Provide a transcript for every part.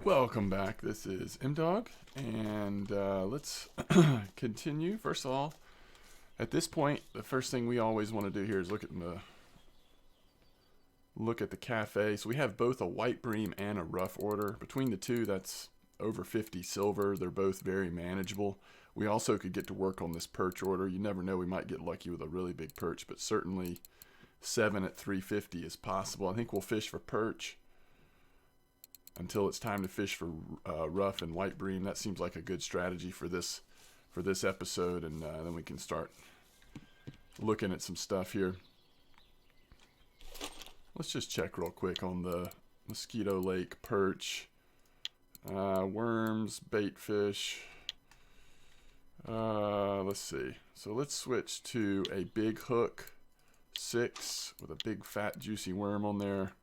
Welcome back. This is M-Dog, and let's continue. First of all, at this point, the first thing we always want to do here is look at the cafe. So we have both a white bream and a rough order. Between the two, that's over 50 silver. They're both very manageable. We also could get to work on this perch order. You never know, we might get lucky with a really big perch, but certainly 7 at 350 is possible. I think we'll fish for perch until it's time to fish for rough and white bream. That seems like a good strategy for this episode, and then we can start looking at some stuff here. Let's just check real quick on the Mosquito Lake perch, worms, bait fish. Let's see. So let's switch to a big hook 6 with a big fat juicy worm on there.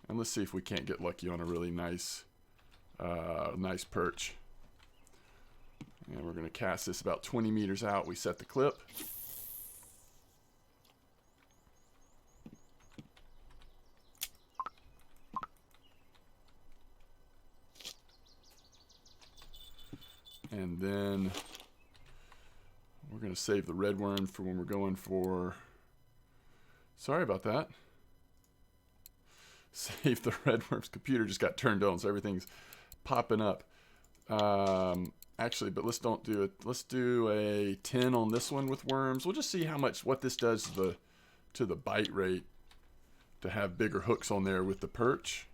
And let's see if we can't get lucky on a really nice perch. And we're going to cast this about 20 meters out. We set the clip. And then we're going to save the red worm for when we're going for... Sorry about that. Save the red worm's computer just got turned on, so everything's popping up. Actually, but let's don't do it. Let's do a 10 on this one with worms. We'll just see what this does to the bite rate to have bigger hooks on there with the perch.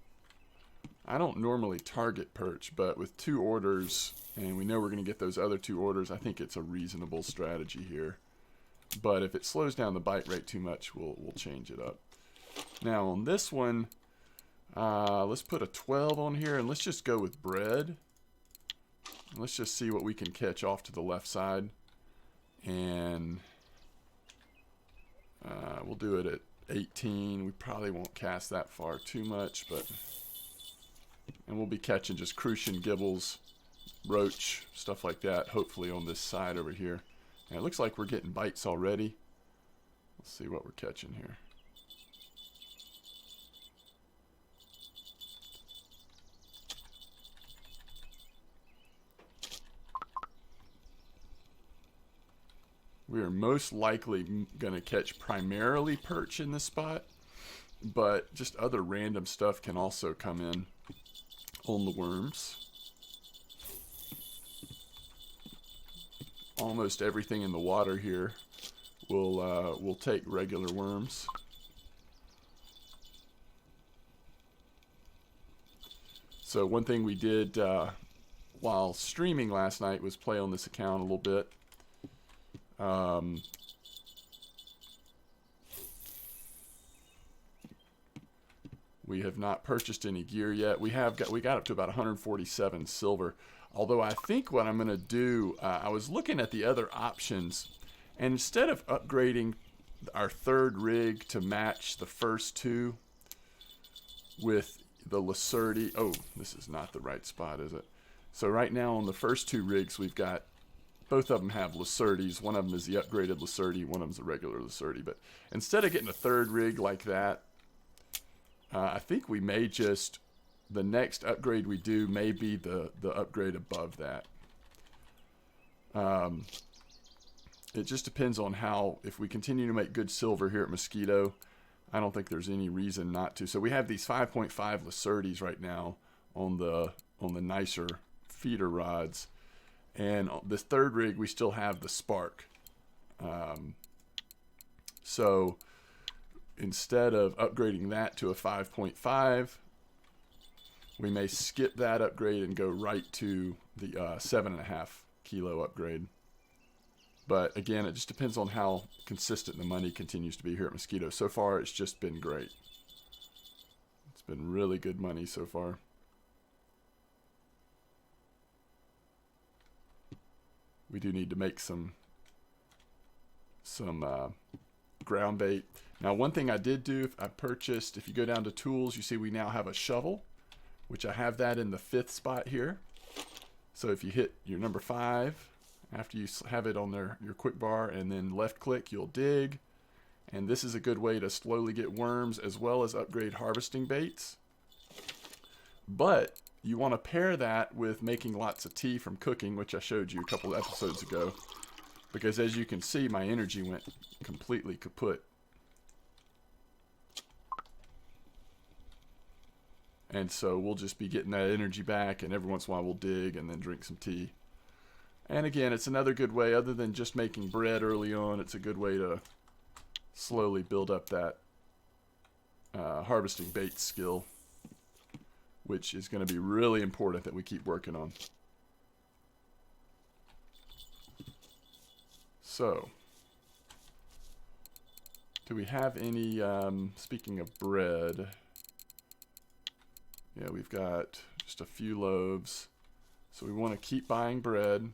I don't normally target perch, but with 2 orders, and we know we're going to get those other 2 orders, I think it's a reasonable strategy here. But if it slows down the bite rate too much, we'll change it up. Now on this one, let's put a 12 on here, and let's just go with bread. Let's just see what we can catch off to the left side. And we'll do it at 18. We probably won't cast that far too much, and we'll be catching just crucian gibbles, roach, stuff like that, hopefully on this side over here. And it looks like we're getting bites already. Let's see what we're catching here. We are most likely going to catch primarily perch in this spot, but just other random stuff can also come in on the worms. Almost everything in the water here will take regular worms. So one thing we did while streaming last night was play on this account a little bit. We have not purchased any gear yet. We got up to about 147 silver. Although I think what I'm going to do, I was looking at the other options, and instead of upgrading our 3rd rig to match the first 2 with the Lacerti, oh, this is not the right spot, is it? So right now on the first 2 rigs, we've got, both of them have Lacertis. One of them is the upgraded Lacerti, one of them is the regular Lacerti. But instead of getting a 3rd rig like that, I think we may just, the next upgrade we do may be the upgrade above that. It just depends on if we continue to make good silver here at Mosquito, I don't think there's any reason not to. So we have these 5.5 Lacertis right now on the nicer feeder rods. And this 3rd rig, we still have the Spark. So instead of upgrading that to a 5.5, we may skip that upgrade and go right to the 7.5 kilo upgrade. But again, it just depends on how consistent the money continues to be here at Mosquito. So far, it's just been great. It's been really good money so far. We do need to make some ground bait. Now, one thing I did do, I purchased, if you go down to tools, you see we now have a shovel, which I have that in the 5th spot here. So if you hit your number 5, after you have it on there, your quick bar, and then left click, you'll dig. And this is a good way to slowly get worms as well as upgrade harvesting baits. But you want to pair that with making lots of tea from cooking, which I showed you a couple of episodes ago. Because as you can see, my energy went completely kaput. And so we'll just be getting that energy back, and every once in a while we'll dig and then drink some tea. And again, it's another good way, other than just making bread early on, it's a good way to slowly build up that harvesting bait skill, which is going to be really important that we keep working on. So, do we have any, speaking of bread, yeah, we've got just a few loaves. So we want to keep buying bread,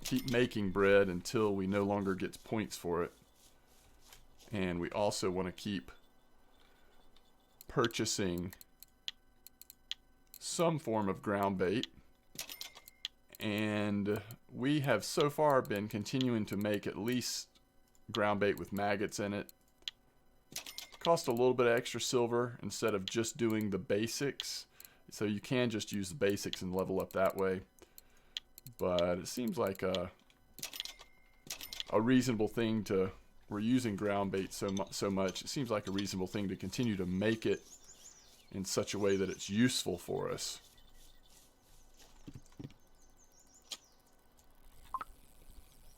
keep making bread until we no longer get points for it. And we also want to keep purchasing some form of ground bait. And we have so far been continuing to make at least ground bait with maggots in it. Cost a little bit of extra silver instead of just doing the basics. So you can just use the basics and level up that way. But it seems like a reasonable thing to... We're using ground bait so much. It seems like a reasonable thing to continue to make it in such a way that it's useful for us.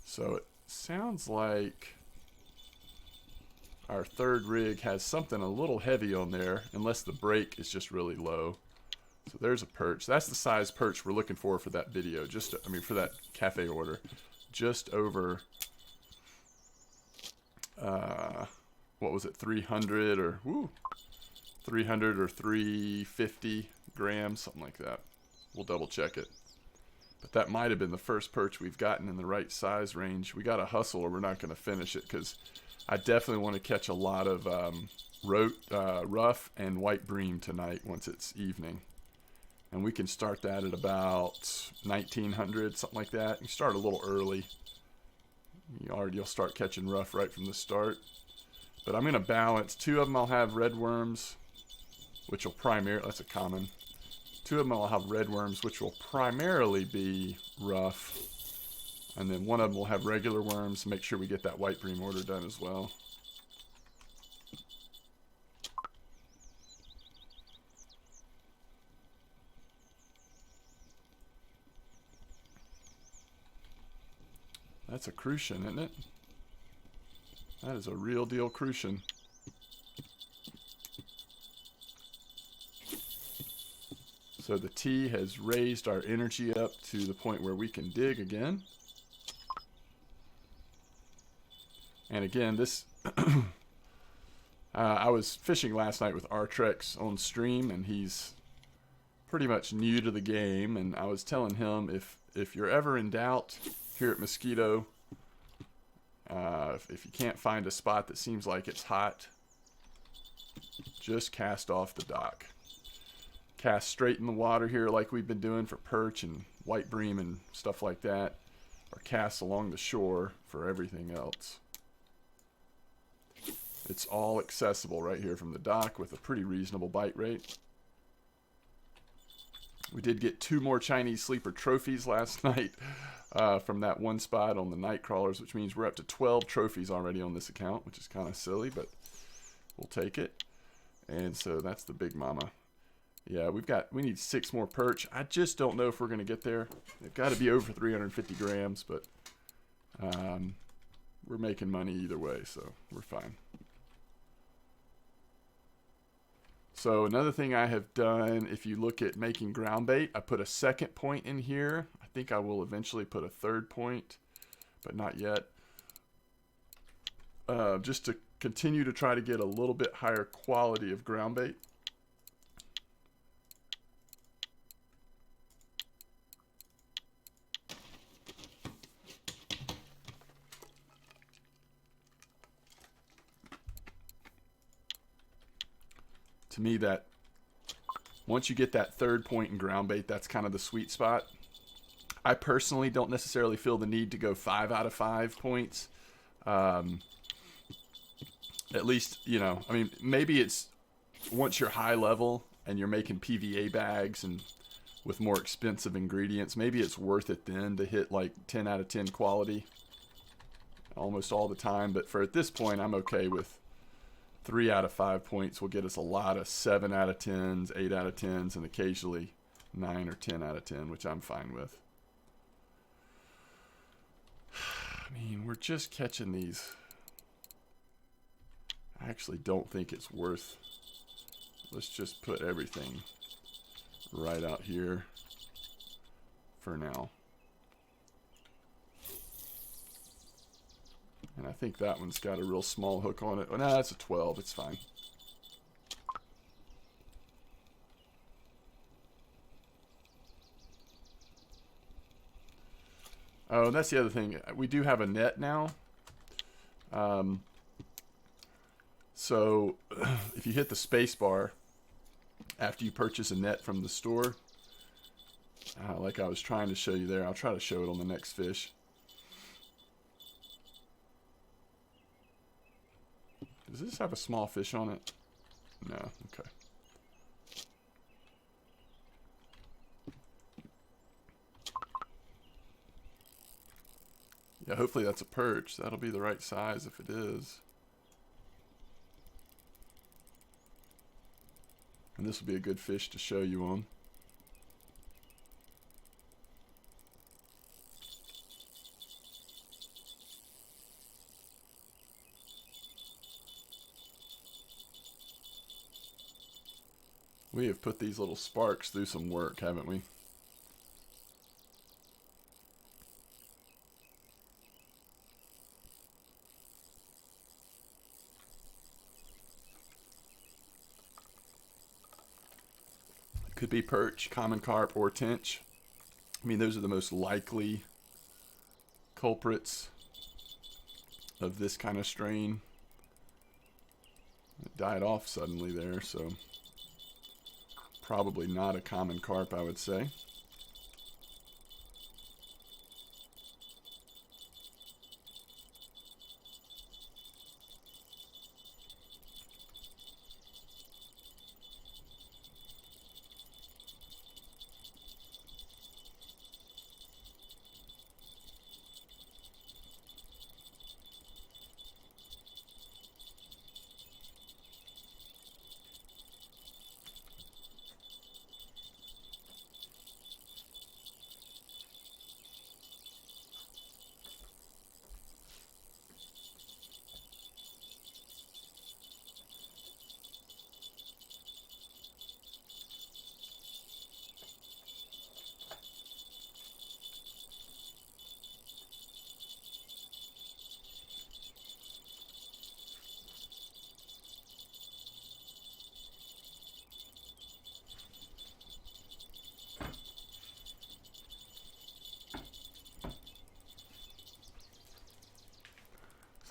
So it sounds like our third rig has something a little heavy on there, unless the brake is just really low. So there's a perch. That's the size perch we're looking for that video. For that cafe order. Just over... what was it, 300 or 350 grams, something like that. We'll double check it. But that might have been the first perch we've gotten in the right size range. We got to hustle or we're not going to finish it, because I definitely want to catch a lot of Ruffe and white bream tonight once it's evening. And we can start that at about 1900, something like that. You start a little early. You'll start catching Ruffe right from the start. But I'm going to balance. 2 of them I'll have red worms, which will primarily, that's a common. 2 of them I'll have red worms, which will primarily be Ruffe. And then 1 of them will have regular worms. Make sure we get that white bream order done as well. That's a crucian, isn't it? That is a real deal crucian. So the tea has raised our energy up to the point where we can dig again. And again, this I was fishing last night with Artrex on stream, and he's pretty much new to the game. And I was telling him, if you're ever in doubt here at Mosquito, if you can't find a spot that seems like it's hot, just cast off the dock. Cast straight in the water here like we've been doing for perch and white bream and stuff like that, or cast along the shore for everything else. It's all accessible right here from the dock with a pretty reasonable bite rate. We did get 2 more Chinese sleeper trophies last night from that one spot on the night crawlers, which means we're up to 12 trophies already on this account, which is kind of silly, but we'll take it. And so that's the big mama. Yeah, we need 6 more perch. I just don't know if we're going to get there. They've got to be over 350 grams, but we're making money either way, so we're fine. So another thing I have done, if you look at making ground bait, I put a second point in here. I think I will eventually put a third point, but not yet. Just to continue to try to get a little bit higher quality of ground bait. To me, that once you get that third point in ground bait, that's kind of the sweet spot. I personally don't necessarily feel the need to go 5 out of 5 points. At least, maybe it's once you're high level and you're making PVA bags and with more expensive ingredients, maybe it's worth it then to hit like 10 out of 10 quality almost all the time. But for at this point, I'm okay with 3 out of 5 points will get us a lot of 7 out of 10s, 8 out of 10s, and occasionally 9 or 10 out of 10, which I'm fine with. I mean, we're just catching these. I actually don't think it's worth. Let's just put everything right out here for now. And I think that one's got a real small hook on it. Oh, no, that's a 12. It's fine. Oh, and that's the other thing. We do have a net now. So if you hit the space bar after you purchase a net from the store, like I was trying to show you there, I'll try to show it on the next fish. Does this have a small fish on it? No, okay. Yeah, hopefully that's a perch. That'll be the right size if it is. And this will be a good fish to show you on. We have put these little sparks through some work, haven't we? Could be perch, common carp, or tench. I mean, those are the most likely culprits of this kind of strain. It died off suddenly there, so probably not a common carp, I would say.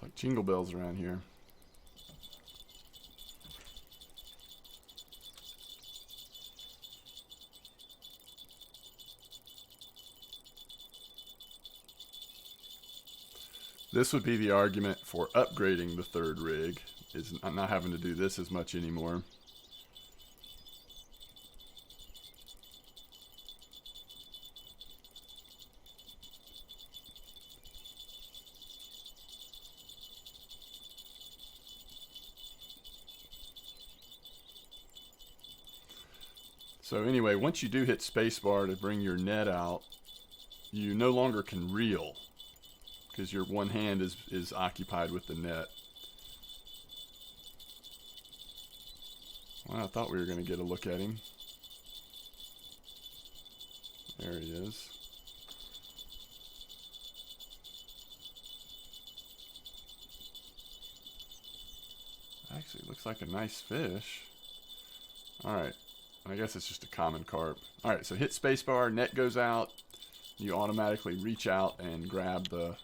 Like jingle bells around here. This would be the argument for upgrading the third rig, is not having to do this as much anymore. So anyway, once you do hit spacebar to bring your net out, you no longer can reel because your one hand is occupied with the net. Well, I thought we were going to get a look at him. There he is. Actually, looks like a nice fish. All right. I guess it's just a common carp. All right, so hit spacebar, net goes out. You automatically reach out and grab the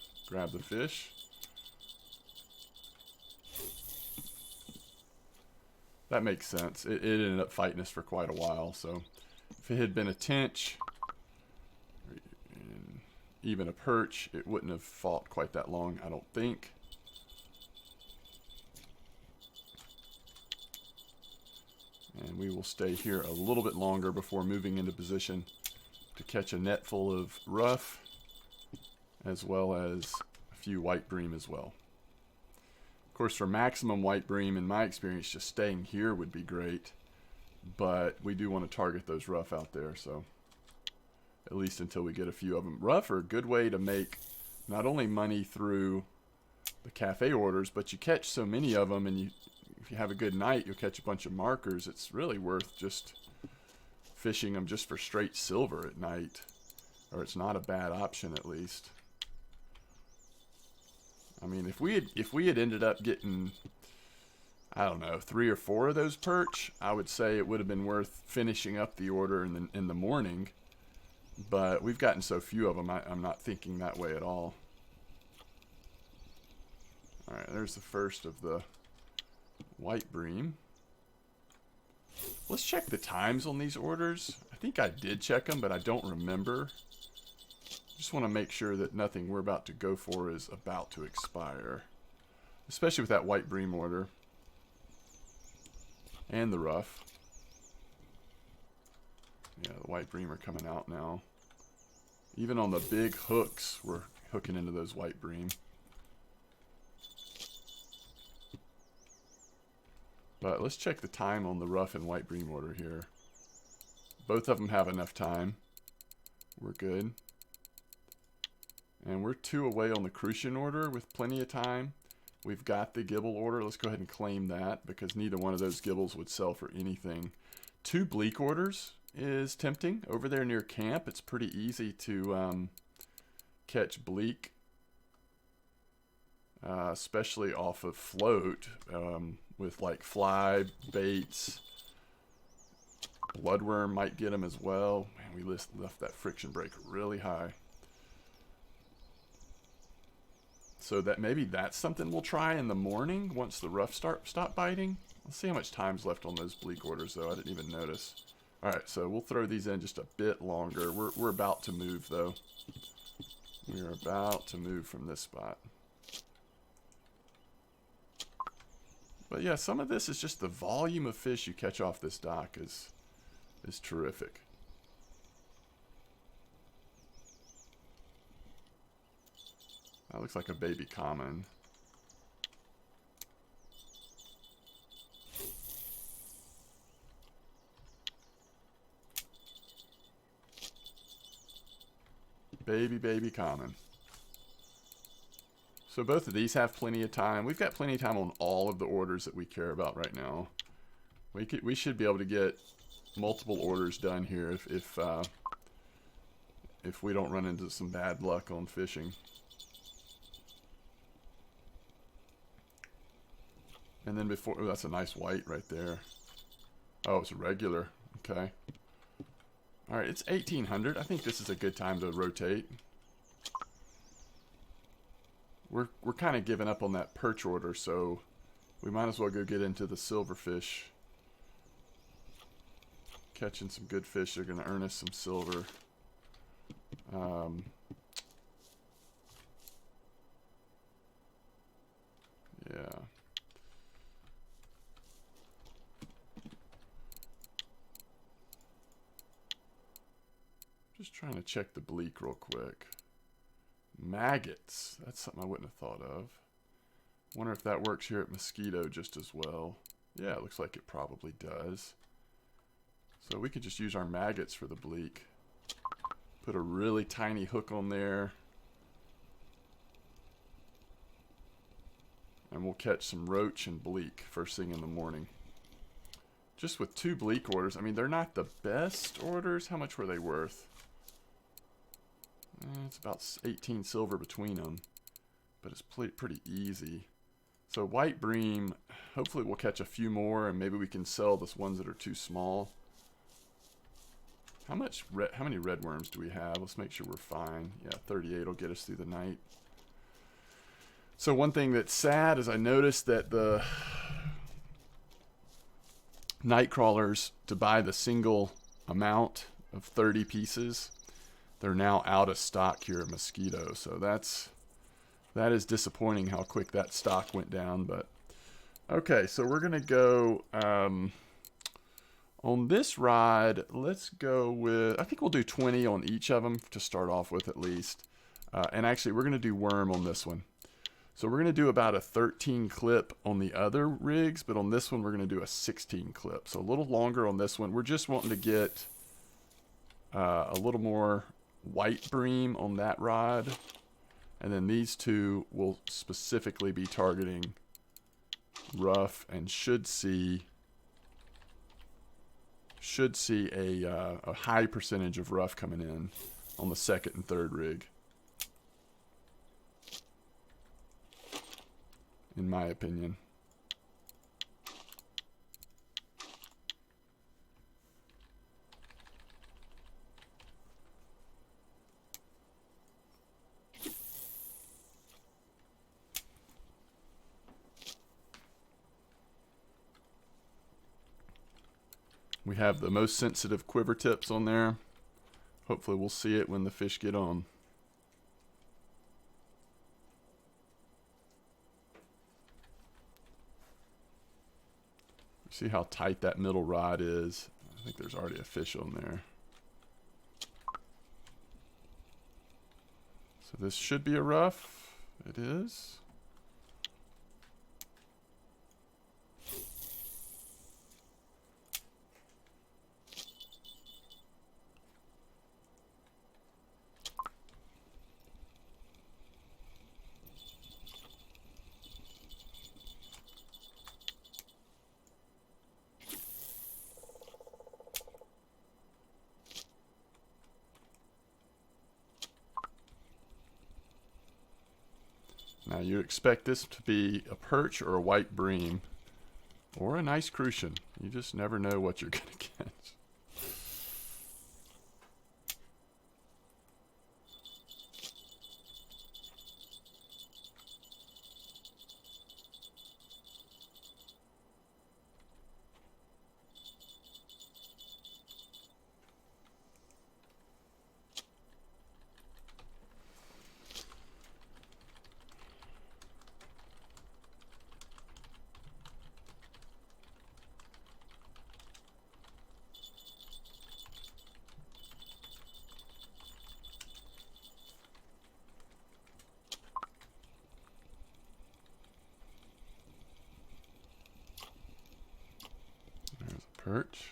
fish. That makes sense. It ended up fighting us for quite a while. So if it had been a tench, even a perch, it wouldn't have fought quite that long, I don't think. And And we will stay here a little bit longer before moving into position to catch a net full of Ruffe, as well as a few white bream as well. Of course, for maximum white bream, in my experience, just staying here would be great. But we do want to target those Ruffe out there, so at least until we get a few of them. Ruffe are a good way to make not only money through the cafe orders, but you catch so many of them, and if you have a good night, you'll catch a bunch of markers. It's really worth just fishing them just for straight silver at night, or it's not a bad option at least. I mean, if we had ended up getting, I don't know, 3 or 4 of those perch, I would say it would have been worth finishing up the order in the morning. But we've gotten so few of them, I'm not thinking that way at all. All right, there's the first of the white bream. Let's check the times on these orders. I think I did check them, but I don't remember. Just want to make sure that nothing we're about to go for is about to expire. Especially with that white bream order. And the Ruffe. Yeah, the white bream are coming out now. Even on the big hooks, we're hooking into those white bream. But let's check the time on the Ruffe and white bream order here. Both of them have enough time. We're good. And we're 2 away on the Crucian order with plenty of time. We've got the Gibble order. Let's go ahead and claim that because neither one of those Gibbles would sell for anything. 2 bleak orders is tempting. Over there near camp, it's pretty easy to catch bleak. Especially off of float with like fly, baits. Bloodworm might get them as well. Man, we left that friction break really high. So that maybe that's something we'll try in the morning once the Ruffe stop biting. Let's see how much time's left on those bleak orders though. I didn't even notice. Alright, so we'll throw these in just a bit longer. We're about to move though. We are about to move from this spot. But yeah, some of this is just the volume of fish you catch off this dock is terrific. That looks like a baby common. Baby common. So both of these have plenty of time. We've got plenty of time on all of the orders that we care about right now. We should be able to get multiple orders done here if we don't run into some bad luck on fishing. And then before, oh, that's a nice white right there. Oh, it's a regular. Okay. All right, it's 1800. I think this is a good time to rotate. We're kind of giving up on that perch order, so we might as well go get into the silverfish. Catching some good fish. They're going to earn us some silver. Yeah. Just trying to check the bleak real quick. Maggots. That's something I wouldn't have thought of. Wonder if that works here at Mosquito just as well. Yeah, it looks like it probably does. So we could just use our maggots for the bleak. Put a really tiny hook on there. And we'll catch some roach and bleak first thing in the morning. Just with 2 bleak orders. I mean, they're not the best orders. How much were they worth? It's about 18 silver between them. But it's pretty easy. So white bream, hopefully we'll catch a few more and maybe we can sell the ones that are too small. How many red worms do we have? Let's make sure we're fine. Yeah, 38 will get us through the night. So one thing that's sad is I noticed that the night crawlers, to buy the single amount of 30 pieces, they're now out of stock here at Mosquito. So that is disappointing how quick that stock went down. But okay, so we're gonna go On this rod, let's go with, I think we'll do 20 on each of them to start off with at least. And actually, we're going to do worm on this one. So we're going to do about a 13 clip on the other rigs, but on this one, we're going to do a 16 clip. So a little longer on this one. We're just wanting to get a little more white bream on that rod. And then these two will specifically be targeting rough and should see a high percentage of rough coming in on the second and third rig, in my opinion. We have the most sensitive quiver tips on there. Hopefully we'll see it when the fish get on. See how tight that middle rod is? I think there's already a fish on there. So this should be a rough. It is. Now you expect this to be a perch or a white bream or a nice crucian. You just never know what you're going to catch. Perch.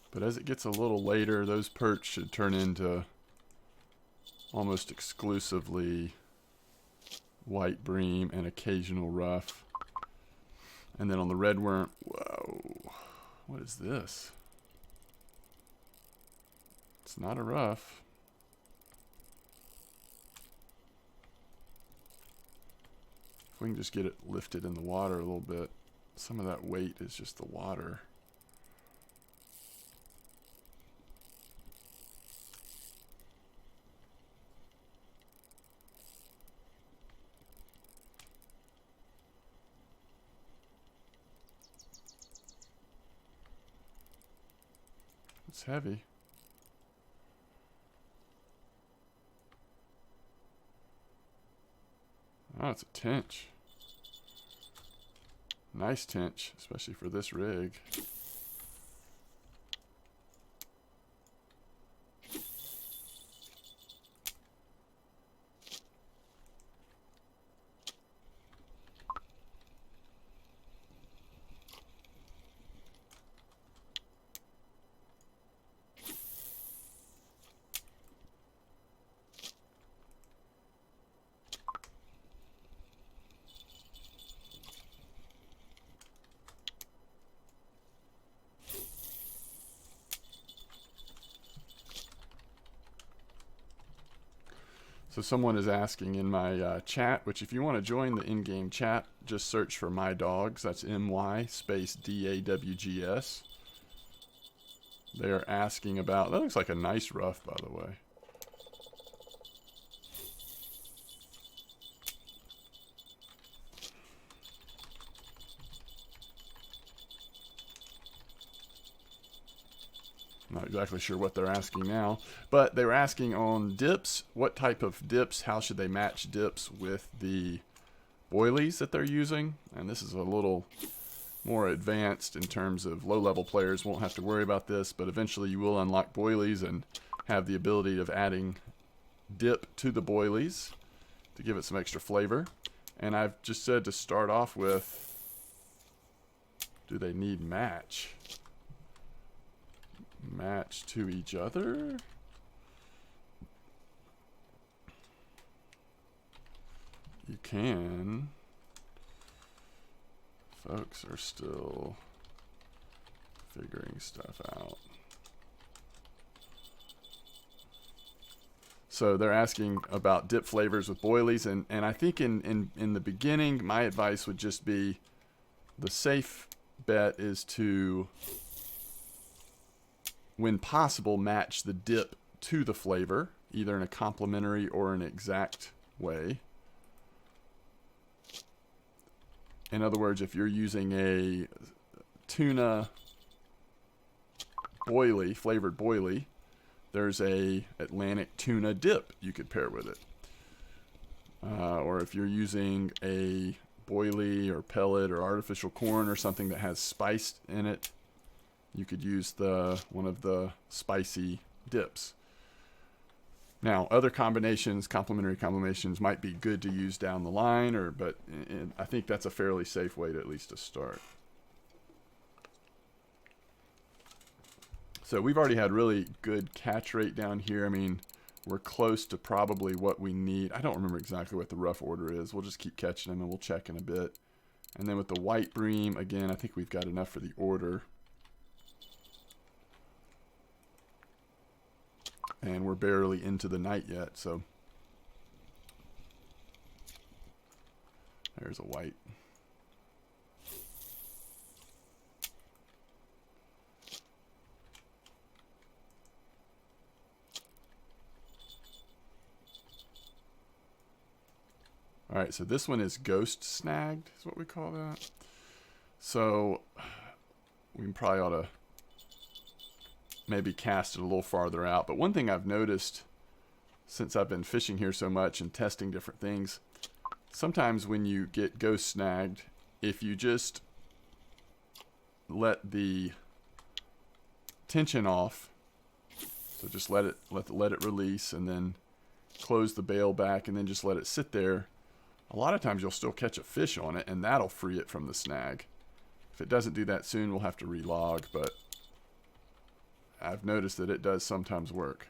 But as it gets a little later, those perch should turn into almost exclusively white bream and occasional rough. And then on the red worm, whoa, what is this? It's not a rough. If we can just get it lifted in the water a little bit. Some of that weight is just the water. It's heavy. Oh, it's a tench. Nice tench, especially for this rig. So someone is asking in my chat, which if you want to join the in-game chat, just search for My Dogs. That's MY space DAWGS. They are asking about, that looks like a nice rough, by the way. Not exactly sure what they're asking now, but they were asking on dips, what type of dips, how should they match dips with the boilies that they're using? And this is a little more advanced in terms of low-level players won't have to worry about this, but eventually you will unlock boilies and have the ability of adding dip to the boilies to give it some extra flavor. And I've just said to start off with, do they need match? Match to each other? You can. Folks are still figuring stuff out. So they're asking about dip flavors with boilies, and I think in the beginning, my advice would just be the safe bet is to, when possible, match the dip to the flavor, either in a complementary or an exact way. In other words, if you're using a tuna boilie, flavored boilie, there's a Atlantic tuna dip you could pair with it. Or if you're using a boilie or pellet or artificial corn or something that has spice in it, you could use one of the spicy dips. Now, other combinations, complementary combinations, might be good to use down the line, but I think that's a fairly safe way to at least to start. So we've already had really good catch rate down here. I mean, we're close to probably what we need. I don't remember exactly what the rough order is. We'll just keep catching them and we'll check in a bit. And then with the white bream, again, I think we've got enough for the order. And we're barely into the night yet, so there's a white. All right, so this one is ghost snagged, is what we call that. So we probably ought to maybe cast it a little farther out. But one thing I've noticed since I've been fishing here so much and testing different things, sometimes when you get ghost snagged, if you just let the tension off, so just let it release and then close the bail back and then just let it sit there, a lot of times you'll still catch a fish on it and that'll free it from the snag. If it doesn't do that soon, we'll have to relog, but I've noticed that it does sometimes work.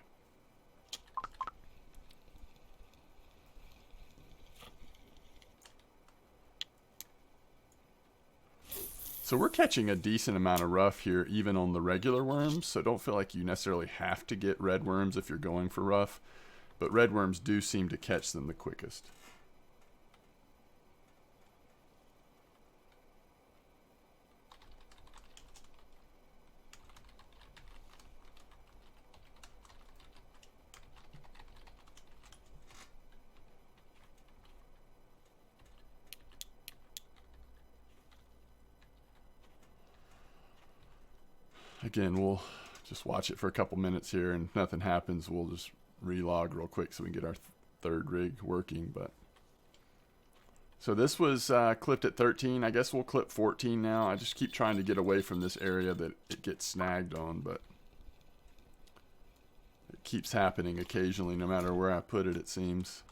So we're catching a decent amount of rough here, even on the regular worms, so don't feel like you necessarily have to get red worms if you're going for rough, but red worms do seem to catch them the quickest. Again, we'll just watch it for a couple minutes here, and if nothing happens, we'll just relog real quick so we can get our third rig working. But so this was clipped at 13. I guess we'll clip 14 now. I just keep trying to get away from this area that it gets snagged on, but it keeps happening occasionally no matter where I put it, it seems.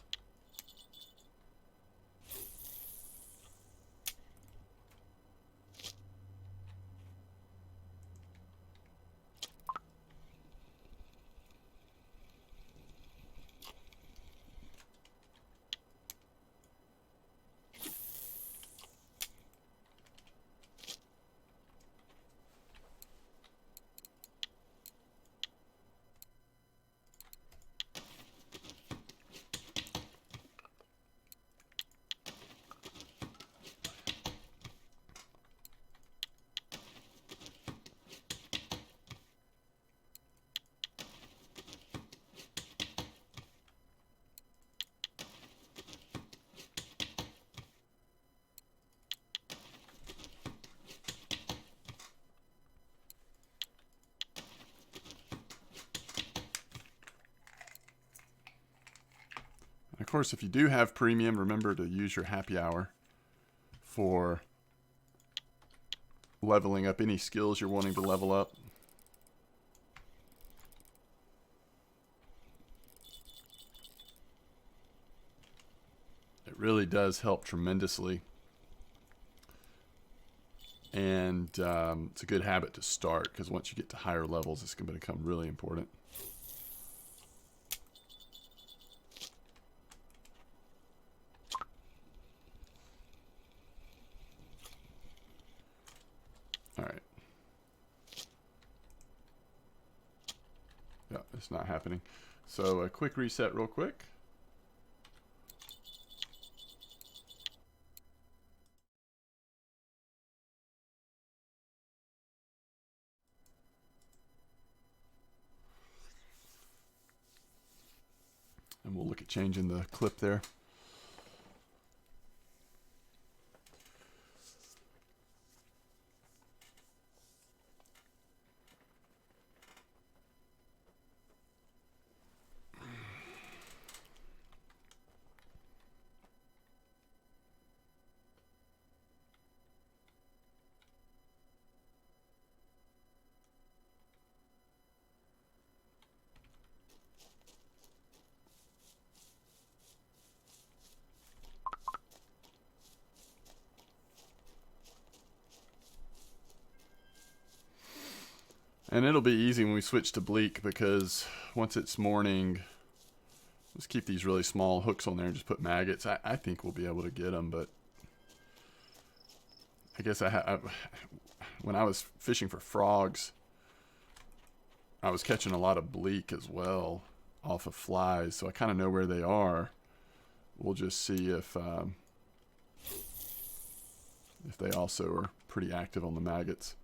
Of course, if you do have premium, remember to use your happy hour for leveling up any skills you're wanting to level up. It really does help tremendously. And it's a good habit to start, because once you get to higher levels, it's going to become really important. All right. Yeah, it's not happening. So a quick reset real quick. And we'll look at changing the clip there. And it'll be easy when we switch to bleak, because once it's morning, let's keep these really small hooks on there and just put maggots. I think we'll be able to get them, but I guess when I was fishing for frogs, I was catching a lot of bleak as well off of flies, so I kind of know where they are. We'll just see if they also are pretty active on the maggots.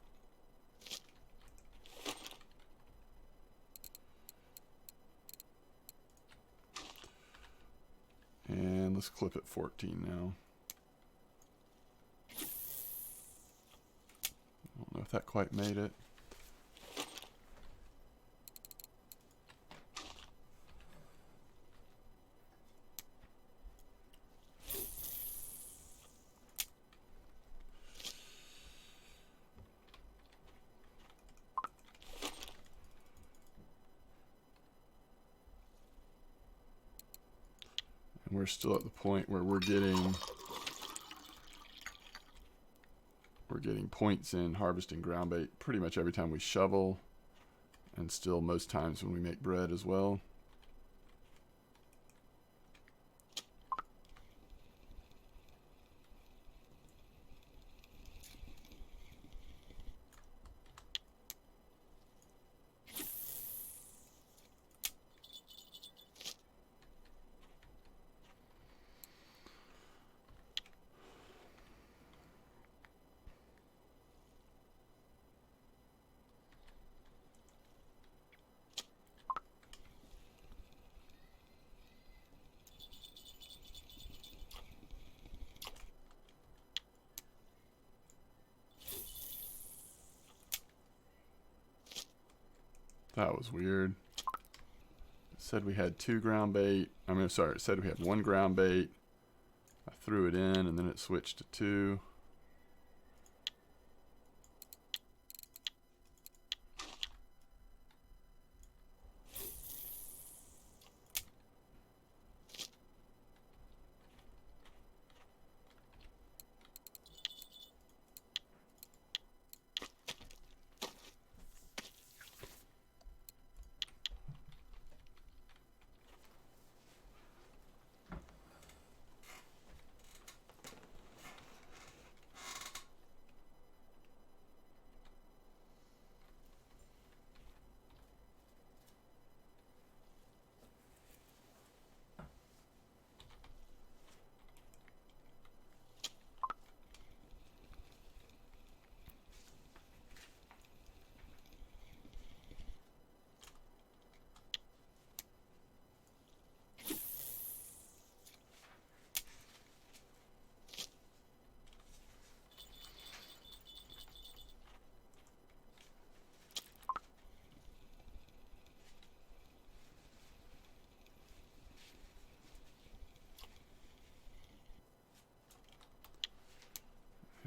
And let's clip at 14 now. I don't know if that quite made it. And we're still at the point where we're getting points in harvesting ground bait pretty much every time we shovel, and still most times when we make bread as well. That was weird. It said we had 2 ground bait. It said we had 1 ground bait. I threw it in and then it switched to 2.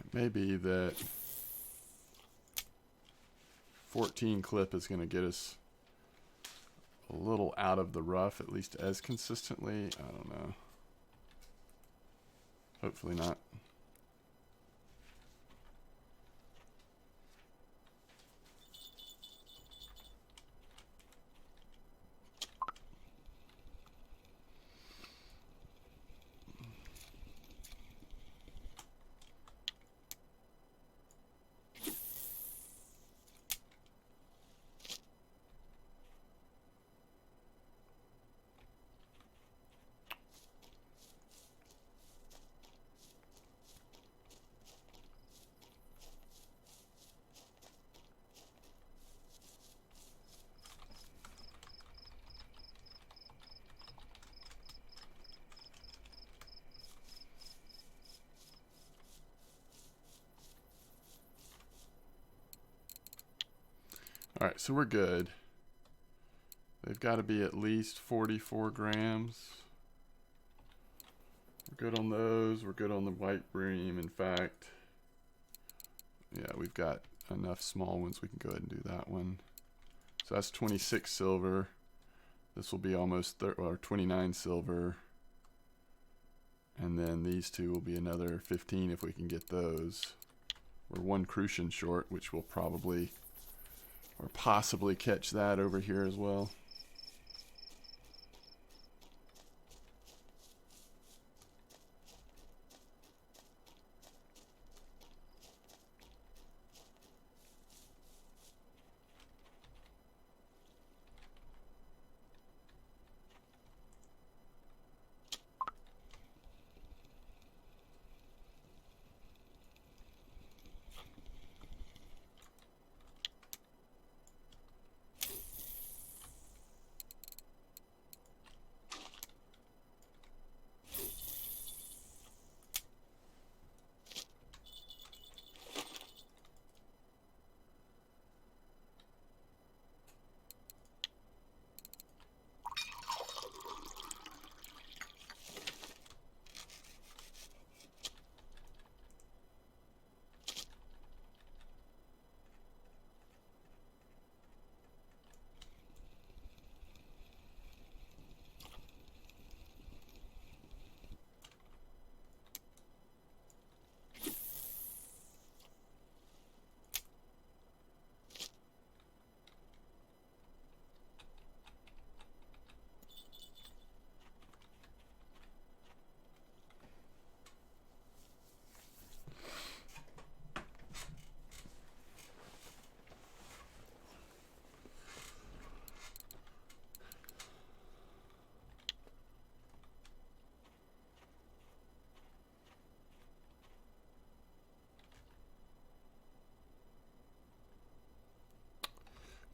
It may be that 14 clip is going to get us a little out of the rough, at least as consistently. I don't know. Hopefully not. All right, so we're good. They've got to be at least 44 grams. We're good on those. We're good on the white bream. In fact, yeah, we've got enough small ones. We can go ahead and do that one. So that's 26 silver. This will be almost 29 silver. And then these two will be another 15 if we can get those. We're one crucian short, which will probably or possibly catch that over here as well.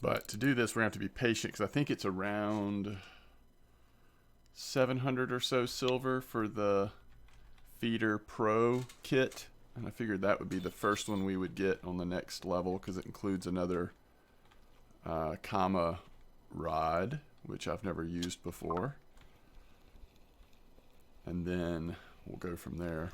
But to do this, we're going to have to be patient because I think it's around 700 or so silver for the Feeder Pro kit. And I figured that would be the first one we would get on the next level because it includes another comma rod, which I've never used before. And then we'll go from there.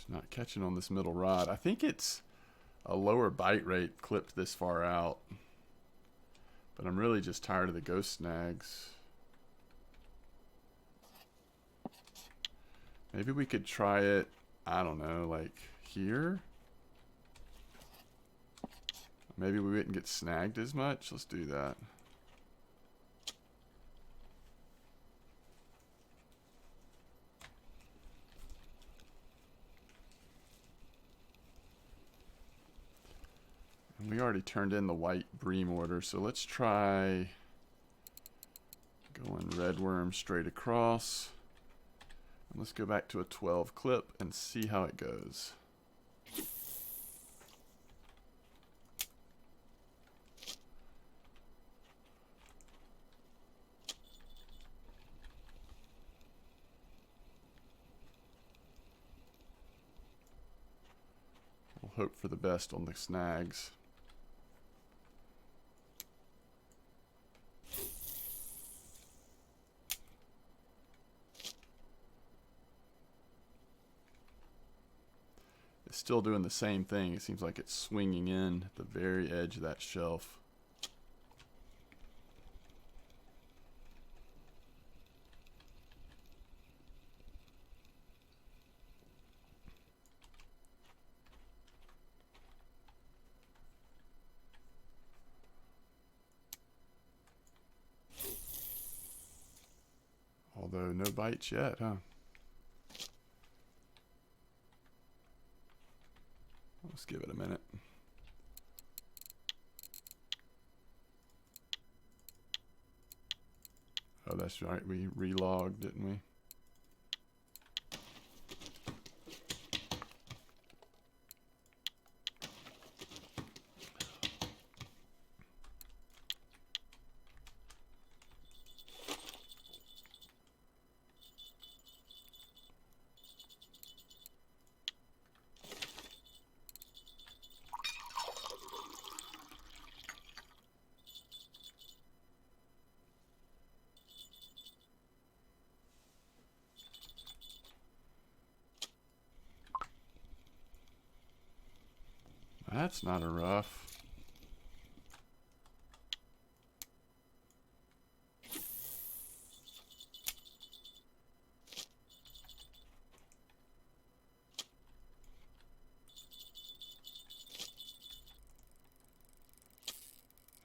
Not catching on this middle rod. I think it's a lower bite rate clipped this far out, but I'm really just tired of the ghost snags. Maybe we could try it, I don't know, like here? Maybe we wouldn't get snagged as much. Let's do that. We already turned in the white bream order, so let's try going red worm straight across. And let's go back to a 12 clip and see how it goes. We'll hope for the best on the snags. It's still doing the same thing. It seems like it's swinging in at the very edge of that shelf. Although no bites yet, huh? Let's give it a minute. Oh, that's right. We relogged, didn't we? That's not a rough.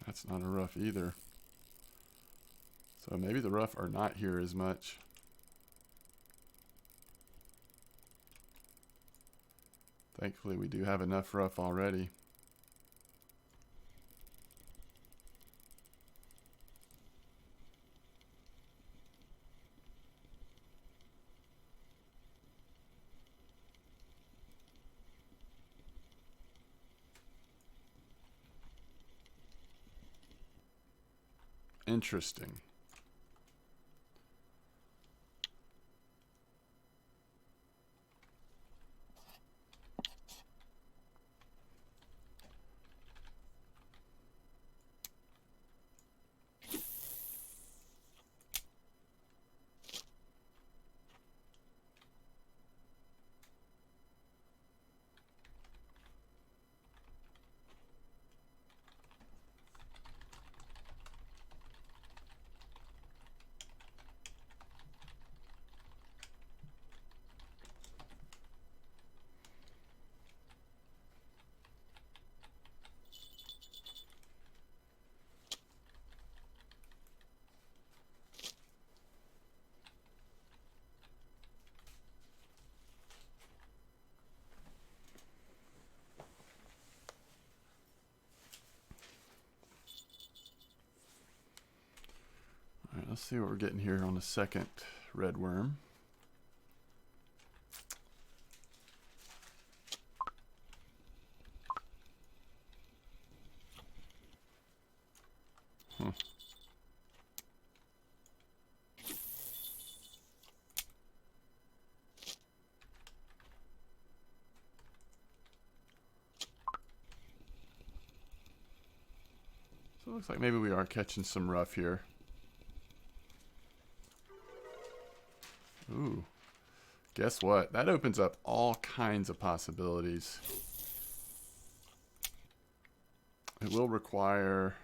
That's not a rough either. So maybe the rough are not here as much. Thankfully, we do have enough rough already. Interesting. All right, let's see what we're getting here on the second red worm. Huh. So it looks like maybe we are catching some rough here. Ooh. Guess what? That opens up all kinds of possibilities. It will require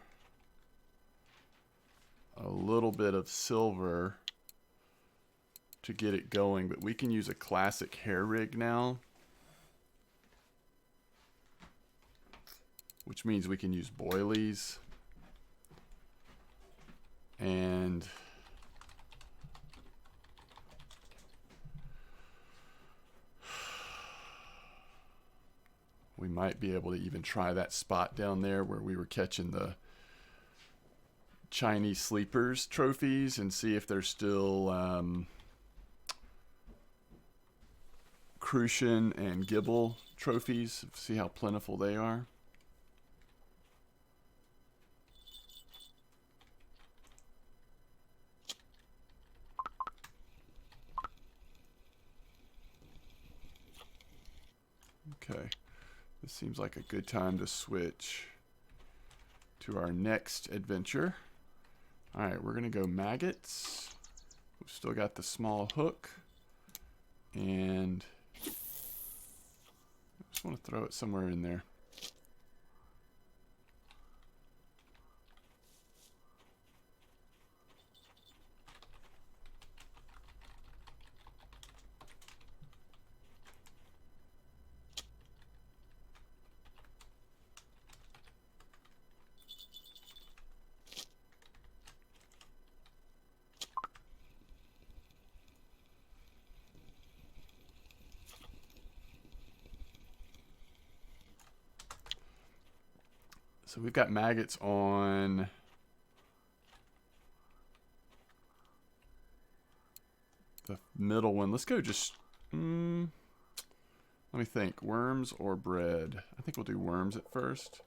a little bit of silver to get it going, but we can use a classic hair rig now, which means we can use boilies and we might be able to even try that spot down there where we were catching the Chinese sleepers trophies and see if they're still Crucian and Gibble trophies. See how plentiful they are. Okay. This seems like a good time to switch to our next adventure. All right, we're gonna go maggots. We've still got the small hook, and I just want to throw it somewhere in there. So we've got maggots on the middle one. Let's go just, let me think, worms or bread? I think we'll do worms at first.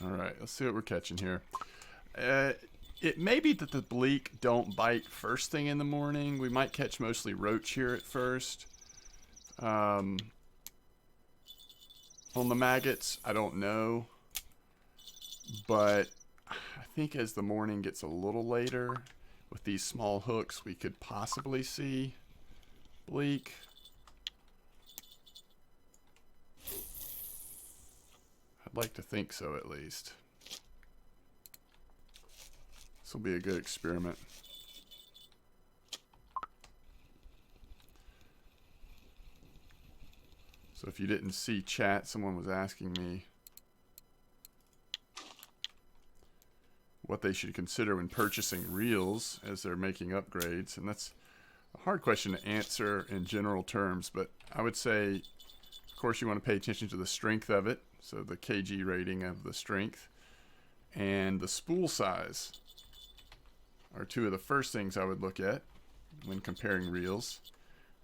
All right, let's see what we're catching here. It may be that the bleak don't bite first thing in the morning. We might catch mostly roach here at first. On the maggots, I don't know. But I think as the morning gets a little later, with these small hooks, we could possibly see bleak. I'd like to think so, at least. This will be a good experiment. So if you didn't see chat, someone was asking me what they should consider when purchasing reels as they're making upgrades. And that's a hard question to answer in general terms, but I would say, of course, you want to pay attention to the strength of it. So the kg rating of the strength and the spool size are two of the first things I would look at when comparing reels.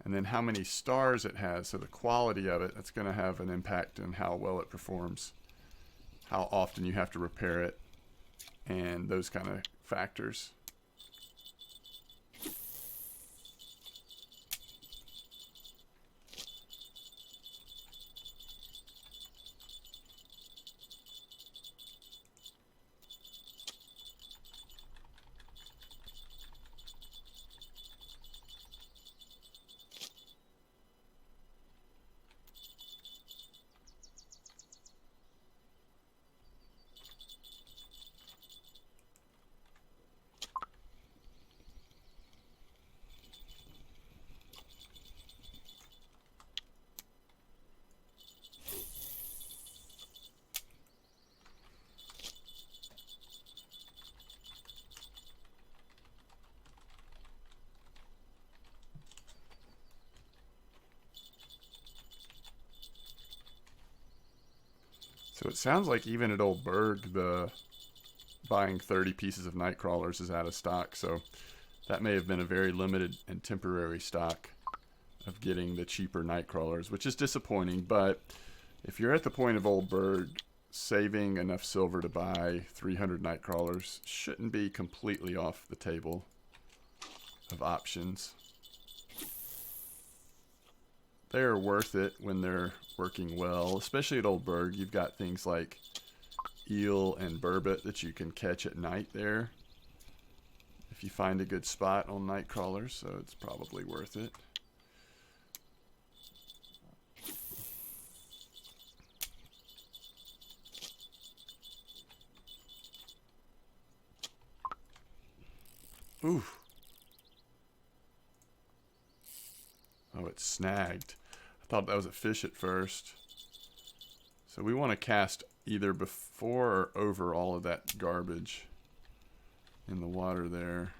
And then how many stars it has, so the quality of it, that's going to have an impact on how well it performs, how often you have to repair it, and those kind of factors. So it sounds like even at Old Berg, the buying 30 pieces of night crawlers is out of stock. So that may have been a very limited and temporary stock. of getting the cheaper night crawlers, which is disappointing. But if you're at the point of Oldberg, saving enough silver to buy 300 night crawlers shouldn't be completely off the table of options. They're worth it when they're working well, especially at Oldberg. You've got things like eel and burbot that you can catch at night there if you find a good spot on night crawlers, so it's probably worth it. Ooh. Oh, it's snagged. I thought that was a fish at first. So we want to cast either before or over all of that garbage in the water there.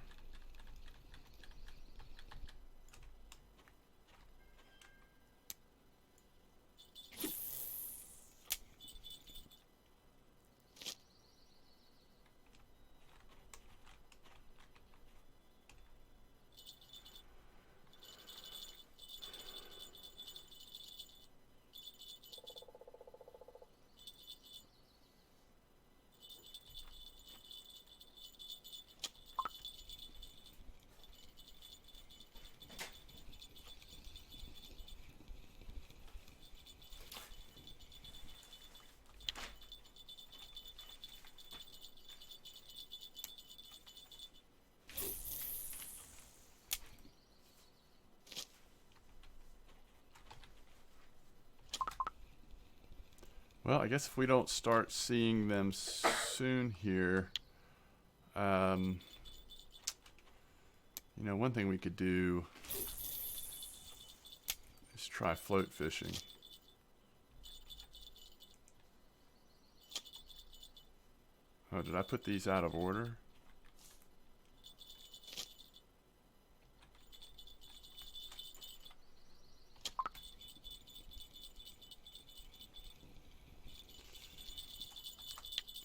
Well, I guess if we don't start seeing them soon here, you know, one thing we could do is try float fishing. Oh, did I put these out of order?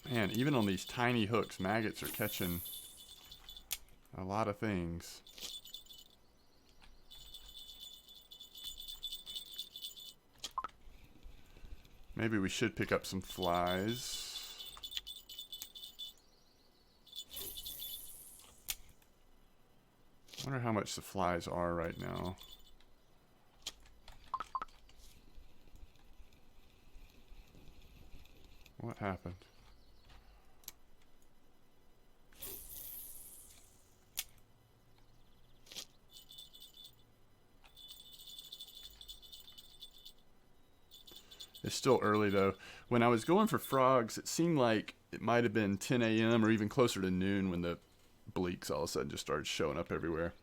Man, even on these tiny hooks, maggots are catching a lot of things. Maybe we should pick up some flies. I wonder how much the flies are right now. What happened? It's still early though. When I was going for frogs, it seemed like it might have been 10 a.m. or even closer to noon when the bleaks all of a sudden just started showing up everywhere.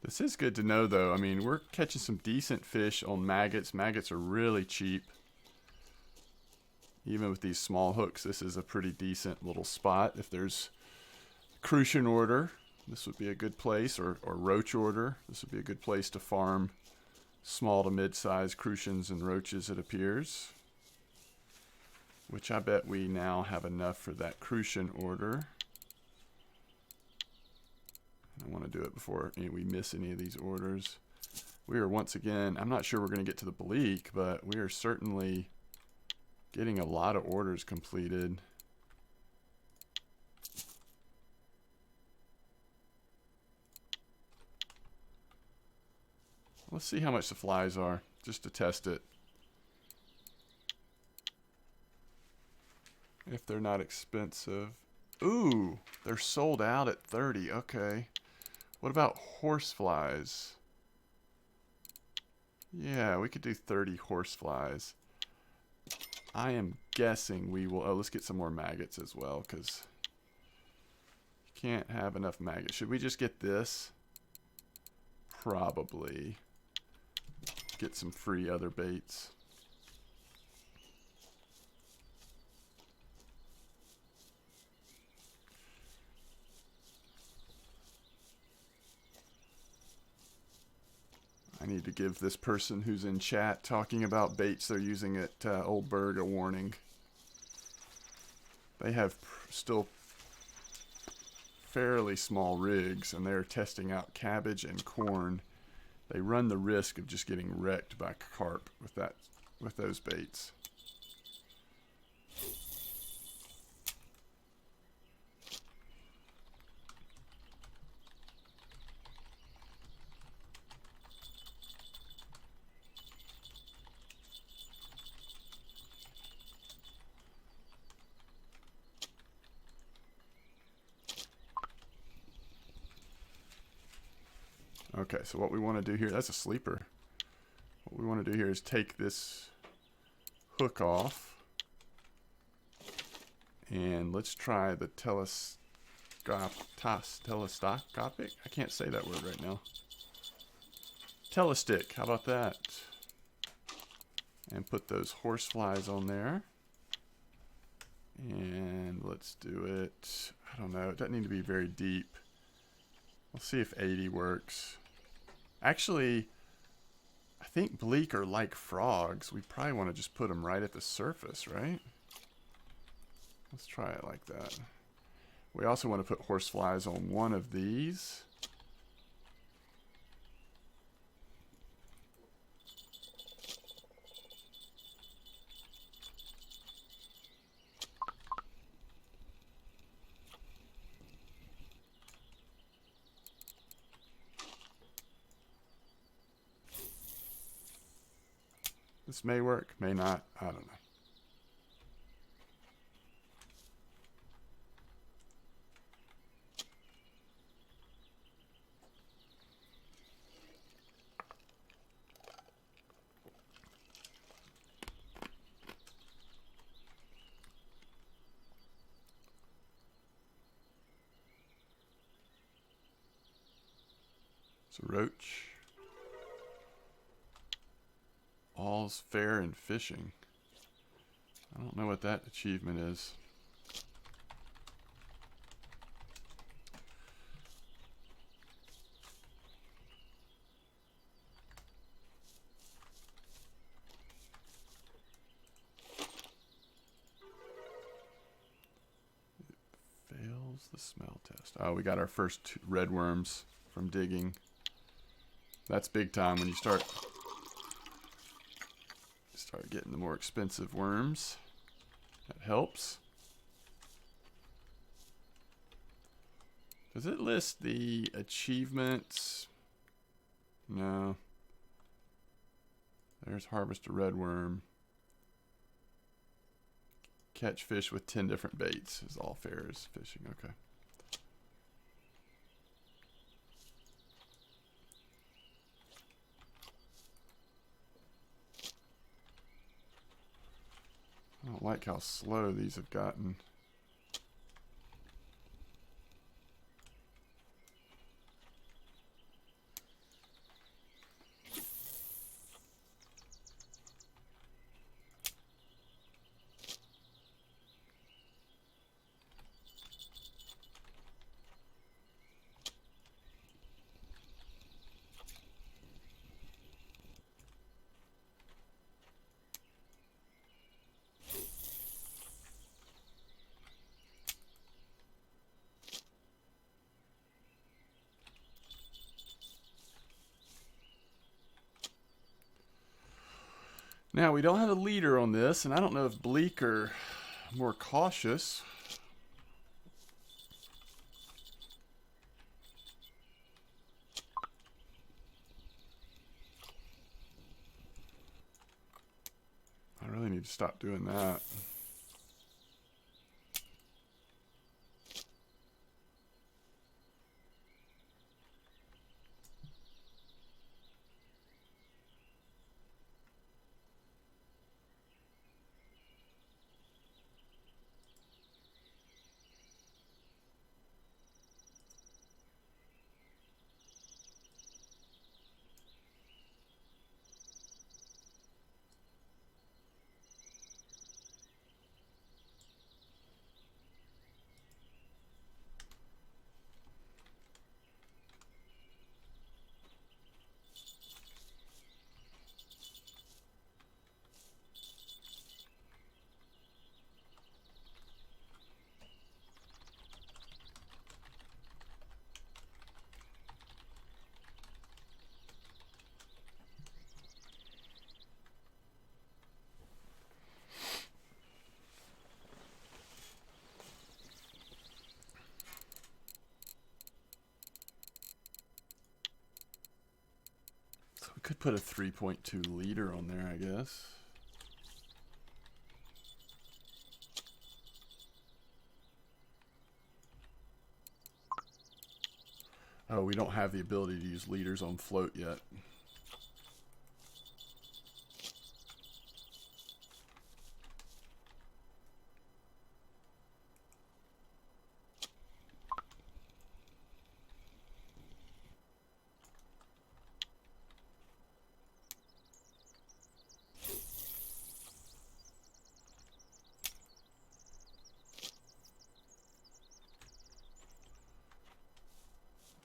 This is good to know, though. I mean, we're catching some decent fish on maggots. Maggots are really cheap. Even with these small hooks, this is a pretty decent little spot. If there's crucian order, this would be a good place, or roach order. This would be a good place to farm small to mid-sized crucians and roaches, it appears. Which I bet we now have enough for that crucian order. I want to do it before we miss any of these orders. We are once again, I'm not sure we're going to get to the bleak, but we are certainly getting a lot of orders completed. Let's see how much the flies are, just to test it. If they're not expensive. Ooh, they're sold out at 30. Okay. What about horse flies? Yeah, we could do 30 horse flies. I am guessing we will... Oh, let's get some more maggots as well, because you can't have enough maggots. Should we just get this? probably get some free other baits. I need to give this person who's in chat talking about baits they're using at Old Berg a warning. They have still fairly small rigs, and they're testing out cabbage and corn. They run the risk of just getting wrecked by carp with those baits. Okay, so what we want to do here, that's a sleeper. What we want to do here is take this hook off, and let's try the telescopic. I can't say that word right now. Telestick, how about that? And put those horse flies on there. And let's do it, I don't know, it doesn't need to be very deep. We'll see if 80 works. Actually, I think bleak are like frogs. We probably want to just put them right at the surface, right? Let's try it like that. We also want to put horse flies on one of these. This may work, may not, I don't know. It's a roach. All's fair in fishing. I don't know what that achievement is. It fails the smell test. Oh, we got our first 2 red worms from digging. That's big time when you start getting the more expensive worms. That helps. Does it list the achievements? No. There's harvest a red worm. Catch fish with 10 different baits is all fair as fishing. Okay. I don't like how slow these have gotten. Now, we don't have a leader on this, and I don't know if bleak are more cautious. I really need to stop doing that. Could put a 3.2 liter on there, I guess. Oh, we don't have the ability to use liters on float yet.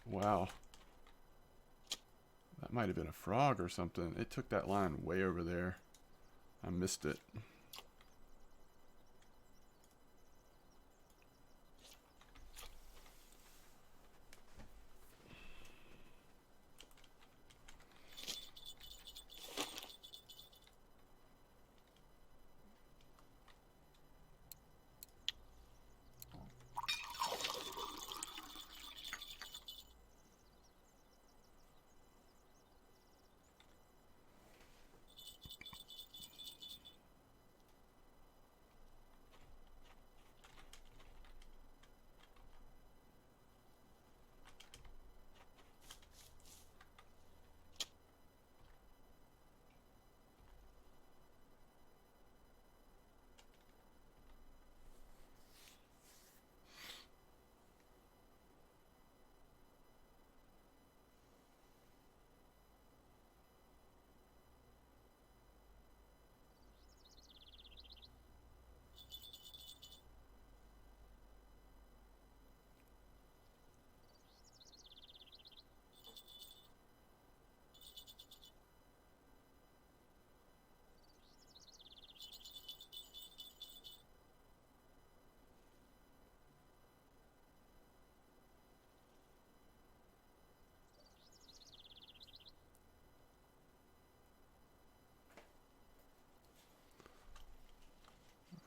Wow. That might have been a frog or something. It took that line way over there. I missed it.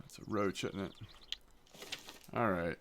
That's a roach, isn't it? All right.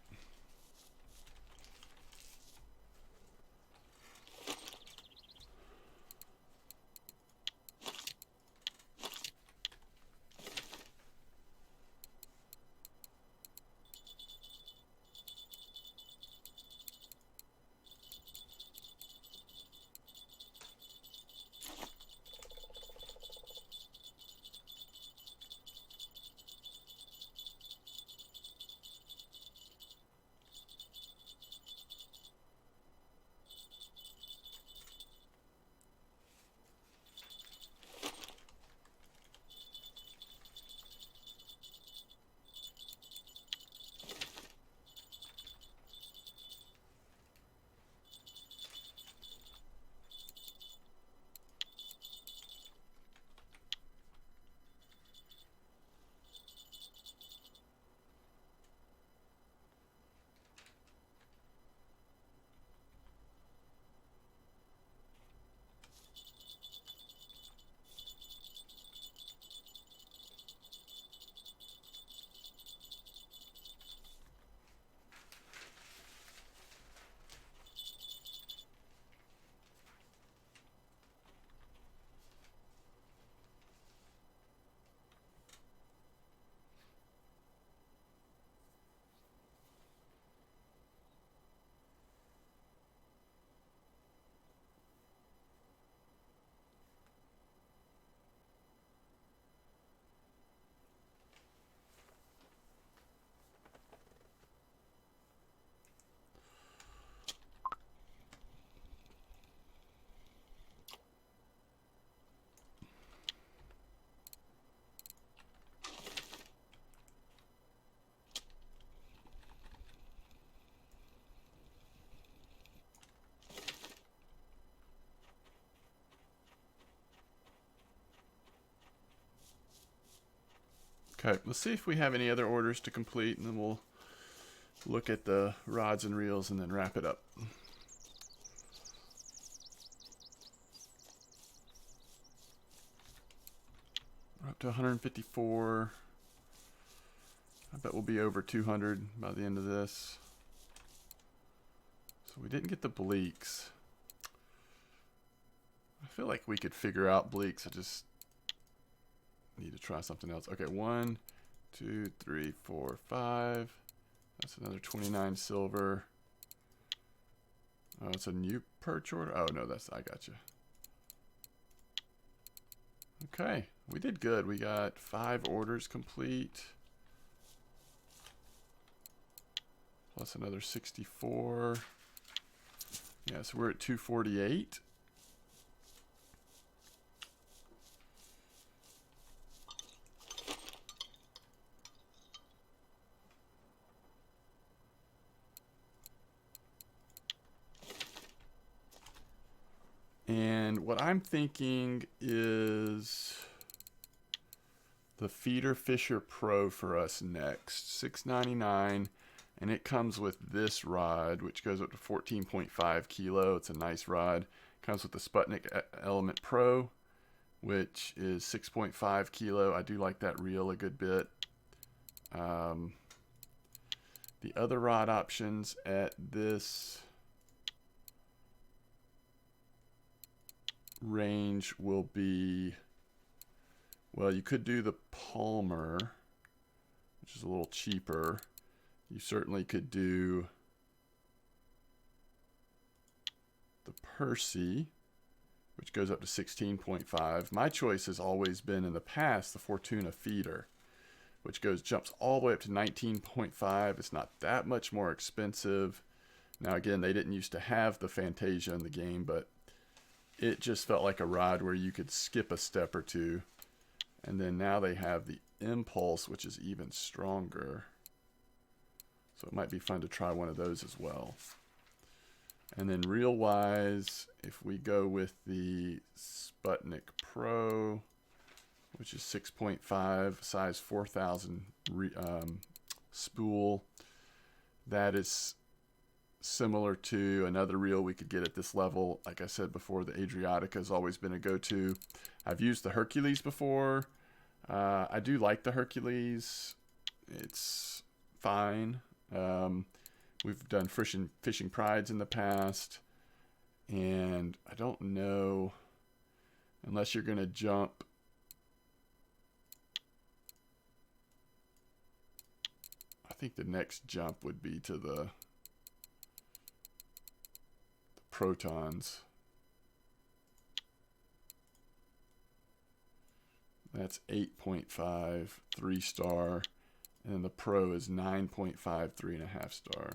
Okay, let's see if we have any other orders to complete, and then we'll look at the rods and reels and then wrap it up. We're up to 154. I bet we'll be over 200 by the end of this. So we didn't get the bleaks. I feel like we could figure out bleaks. I just need to try something else. Okay, 1, 2, 3, 4, 5. That's another 29 silver. Oh, it's a new perch order. Oh no, I got you. Okay, we did good. We got 5 orders complete. Plus another 64. Yeah, so we're at 248. And what I'm thinking is the Feeder Fisher Pro for us next. $6.99, and it comes with this rod, which goes up to 14.5 kilo. It's a nice rod. Comes with the Sputnik Element Pro, which is 6.5 kilo. I do like that reel a good bit. The other rod options at this range will be, well, you could do the Palmer, which is a little cheaper. You certainly could do the Percy, which goes up to 16.5. My choice has always been in the past the Fortuna Feeder, which jumps all the way up to 19.5. It's not that much more expensive. Now again, they didn't used to have the Fantasia in the game, but it just felt like a rod where you could skip a step or two. And then now they have the Impulse, which is even stronger. So it might be fun to try one of those as well. And then reel-wise, if we go with the Sputnik Pro, which is 6.5, size 4,000 spool, that is similar to another reel we could get at this level. Like I said before, the Adriatica has always been a go-to. I've used the Hercules before. I do like the Hercules. It's fine. We've done fishing prides in the past, and I don't know, unless you're going to jump I think the next jump would be to the Protons. That's 8.5, 3-star. And then the Pro is 9.5, 3.5 star.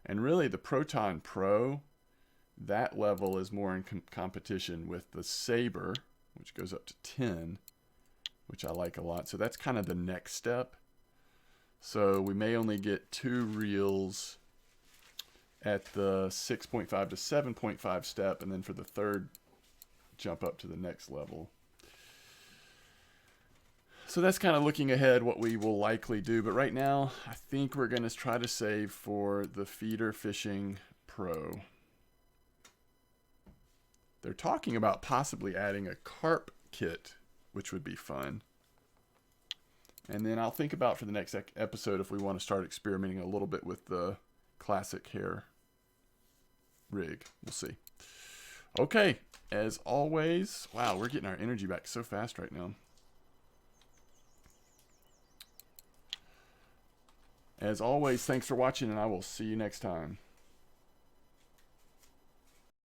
And really the Proton Pro, that level is more in competition with the Saber, which goes up to 10, which I like a lot. So that's kind of the next step. So we may only get 2 reels at the 6.5 to 7.5 step, and then for the third jump up to the next level. So that's kind of looking ahead what we will likely do. But right now, I think we're going to try to save for the Feeder Fishing Pro. They're talking about possibly adding a carp kit, which would be fun. And then I'll think about for the next episode if we want to start experimenting a little bit with the classic hair rig. We'll see. Okay, as always, wow, we're getting our energy back so fast right now. As always, thanks for watching, and I will see you next time.